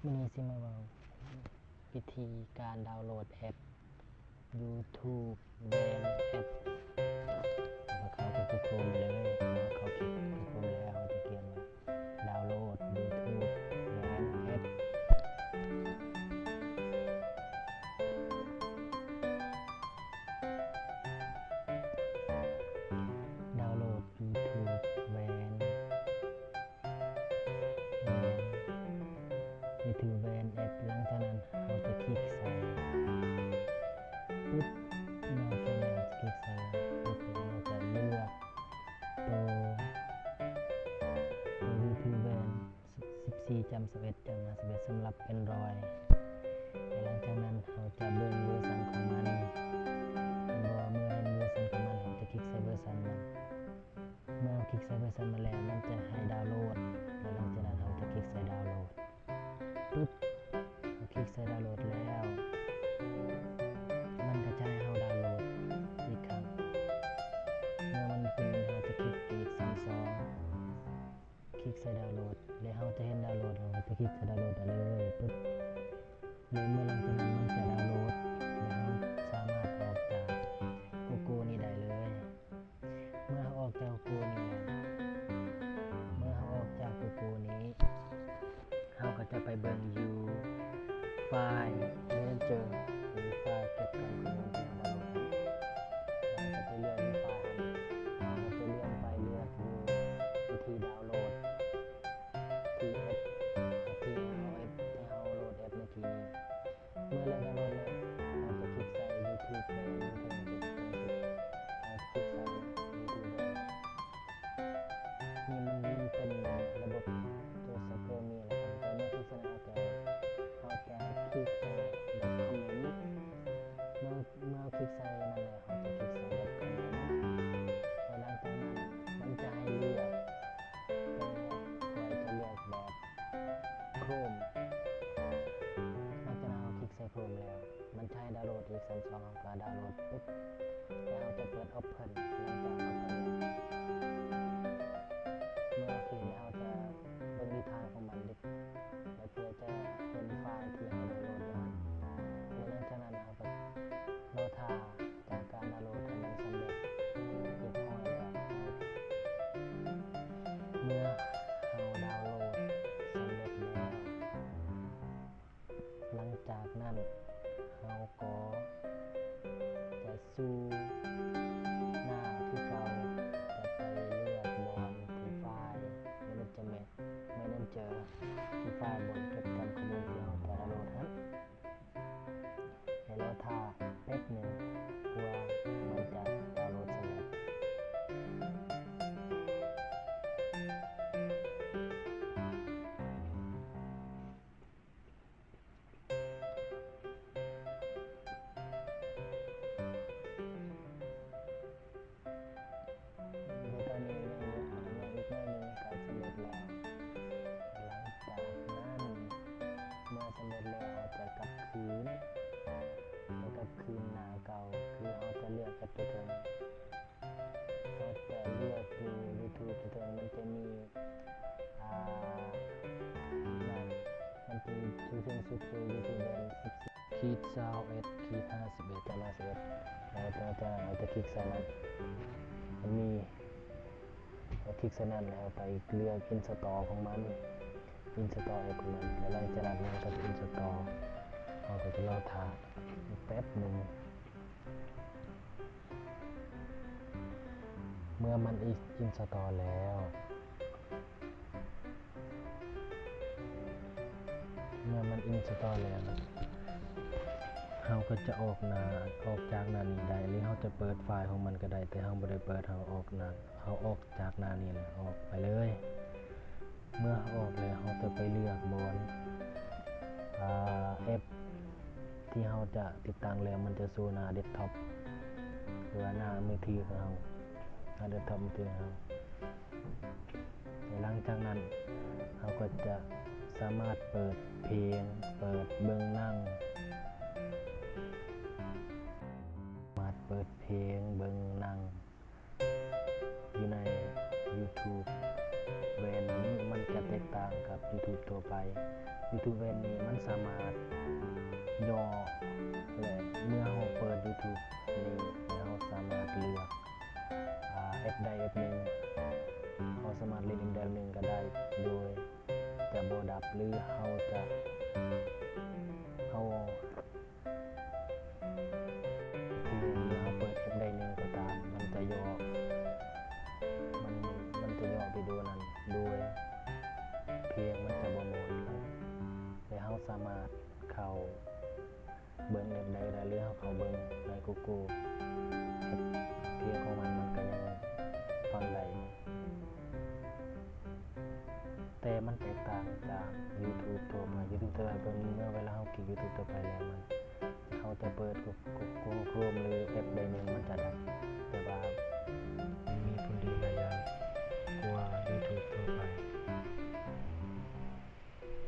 มินิซิมาเวลวิธีการดาวน์โหลดแอป YouTube แบนแอปแล้วเข้าไปที่โคมเลยแล้วเขาคลิกที่โคมแล้วมันจะเขียนว่าดาวน์โหลด YouTube แบนแอปดาวน์โหลด YouTube แบนYouTube แบนแอปหลังจากนั้นเขาจะคลิกใส่ปุ๊บมาแค่นั้นคลิกใส่ปุ๊บแล้วเราจะเลือกตัว YouTube แบน14.11 สำหรับ Android หลังจากนั้นเราจะเบิ่งเวอร์ชันของมันเมื่อเห็นเวอร์ชันของมันเราจะคลิกใส่เวอร์ชันมันเมื่อคลิกใส่เวอร์ชันมาแล้วมันจะให้ดาวน์โหลดแล้วหลังจากนั้นเราจะคลิกใส่ดาวน์โหลดปุ๊บเราคลิกใส่ดาวน์โหลดแล้วมันก็จะให้เราดาวน์โหลดอีกครั้งเมื่อมันขึ้นเราจะคลิกอีกคลิกใส่ดาวน์โหลดแล้วเราจะเห็นดาวน์โหลดเราจะคลิกใส่ดาวน์โหลดได้เลยปุ๊บแล้วเมื่อหลังจากนั้นมันจะดาวน์โหลดแล้วสามารถออกจากGoogleนี้ได้เลยเมื่อออกจากGoogleนี้เมื่อออกจากGoogleนี้เราก็จะไปเบิ่งอยู่ไฟล์ Manager หรือไฟล์เก็บข้อมูลที่เราดาวน์โหลดเราจะไปเลือกไฟล์เราจะเลื่อนไปเลือกอยู่วิธีดาวน์โหลดที่แอปที่เราโหลดแอปเมื่อกี้นี้เมื่อเราดาวน์โหลดแล้วเราจะคลิกใส่ YouTube ไปเราคลิกใส่ YouTube นี่มันเป็นระบบตัวซัพพอร์ตมีอะไรครับแต่เมื่อคลิกใส่เราจะคลิกใส่แบบคอมเมนต์เมื่อคลิกใส่นั่นแหละเราจะคลิกใส่แบบคอมเมนต์แล้วหลังจากนั้นมันจะให้เลือกแต่ควรจะเลือกแบบ Chrome หลังจากนั้นเราคลิกใส่ Chrome แล้วมันจะให้ดาวน์โหลดอีก2ก็ดาวน์โหลดปุ๊บแล้วเราจะเปิด Open หลังจาก Open เมื่อคืนเราจะเบิ่งนิทานของมันดิแล้วเพื่อจะเห็นไฟล์ที่เราดาวน์โหลดมาแล้วหลังจากนั้นเราก็รอท่าจากการดาวน์โหลดให้มันสำเร็จเรียบร้อยแล้วเมื่อเราดาวน์โหลดสำเร็จแล้วหลังจากนั้นเราก็จะสู่หน้าที่เก่าจะไปเลือกบอลที่ไฟล์ Manager ที่ไฟล์บนเก็บข้อมูลที่เราจะดาวน์โหลดให้เราท่าแป๊บหนึ่งเพื่อมันจะดาวน์โหลดสำเร็จตอนนี้ยังอีกหน่อยนึงก็สำเร็จแล้วหลังจากนั้นเมื่อสำเร็จแล้วจะกลับคืนหน้าเก่าคือเราจะเลือกแอปตัวเทิงเราจะเลือกดู YouTube ตัวเทิงมันจะมีนั่นมันจะชื่อเทิงสุดคือ YouTube แบน14.21.51แล้วเราจะคลิกใส่นั้นมันมีเราคลิกใส่นั้นแล้วไปเลือก Install ของมัน Install แอปของมันแล้วหลังจากนั้นเราก็ Install เราก็จะรอท่าแป๊บหนึ่งเมื่อมันInstall แล้วเราก็จะออกจากหน้านี้ได้หรือเราจะเปิดไฟล์ของมันก็ได้แต่เราไม่ได้เปิดเราออกจากหน้านี้แล้วออกไปเลยเมื่อออกแล้วเราจะไปเลือกบนแอปที่เราจะติดตั้งแล้วมันจะสู่หน้าเดสก์ท็อปหรือหน้ามือถือของเราหน้าเดสก์ท็อปมือถือของเราหลังจากนั้นเราก็จะสามารถเปิดเพลงเปิดเบิ่งหนังอยู่ใน YouTube แบรนด์นี้มันจะแตกต่างกับ YouTube ทั่วไป YouTube แว่นนี้มันสามารถย่อและเมื่อเราเปิด YouTube นี้เราสามารถเลือกแอปใดแอปหนึ่งเราสามารถเล่นอีกแบบหนึ่งก็ได้โดยจะบ่ดับหรือเราคือเมื่อเราเปิดแอปใดหนึ่งก็ตามมันจะย่อไปดูนั้นโดยเพียงมันจะบ่หมุนและเราสามารถเข้าเบิ่งแอปใดได้หรือเราเข้าเบิ่งใน Google เพียงของมันก็ยังฟังได้แต่มันแตกต่างจาก YouTube ทั่วไป YouTube ทั่วไปเมื่อเวลาเราคลิก YouTube ทั่วไปแล้วมันเขาจะเปิดGoogle Chrome ห